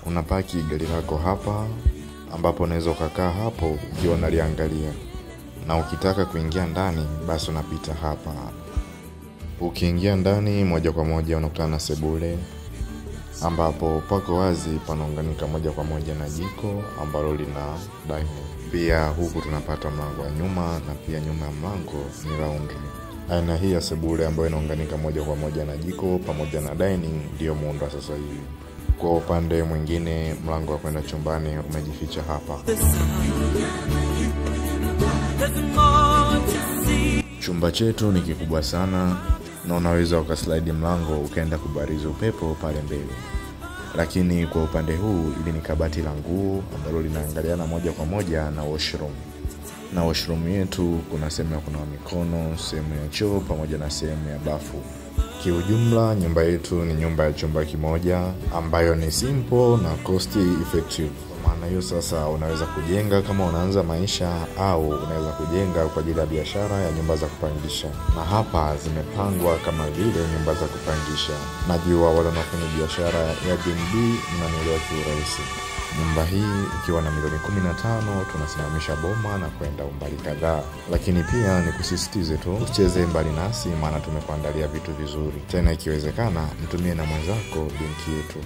Unapaki gari lako hapa, ambapo unaweza ukakaa hapo ukiwa unaliangalia. Na ukitaka kuingia ndani, basi unapita hapa. Ukiingia ndani moja kwa moja unakutana na sebule, ambapo pako wazi panaunganika moja kwa moja na jiko ambalo lina dining. Pia huku tunapata mlango wa nyuma, na pia nyuma ya mlango ni laundry. Aina hii ya sebule ambayo inaunganika moja kwa moja na jiko pamoja na dining ndio muundo wa sasa hivi. Kwa upande mwingine, mlango wa kwenda chumbani umejificha hapa. Chumba chetu ni kikubwa sana, na unaweza ukaslide mlango ukaenda kubarizi upepo pale mbele. Lakini kwa upande huu, ili ni kabati la nguo ambalo linaangaliana moja kwa moja na washroom. Na washroom yetu kuna sehemu ya kunawa mikono, sehemu ya choo pamoja na sehemu ya bafu. Kiujumla, nyumba yetu ni nyumba ya chumba kimoja ambayo ni simple na cost effective. Maana hiyo sasa unaweza kujenga kama unaanza maisha, au unaweza kujenga kwa ajili ya biashara ya nyumba za kupangisha. Na hapa zimepangwa kama vile nyumba za kupangisha. Najua wale wanaofanya biashara ya Airbnb mnanielewa kiurahisi. Nyumba hii ikiwa na milioni 15 tunasimamisha boma na kwenda umbali kadhaa. Lakini pia nikusisitize tu, usicheze mbali nasi, maana tumekuandalia vitu vizuri. Tena ikiwezekana mtumie na mwenzako linki yetu.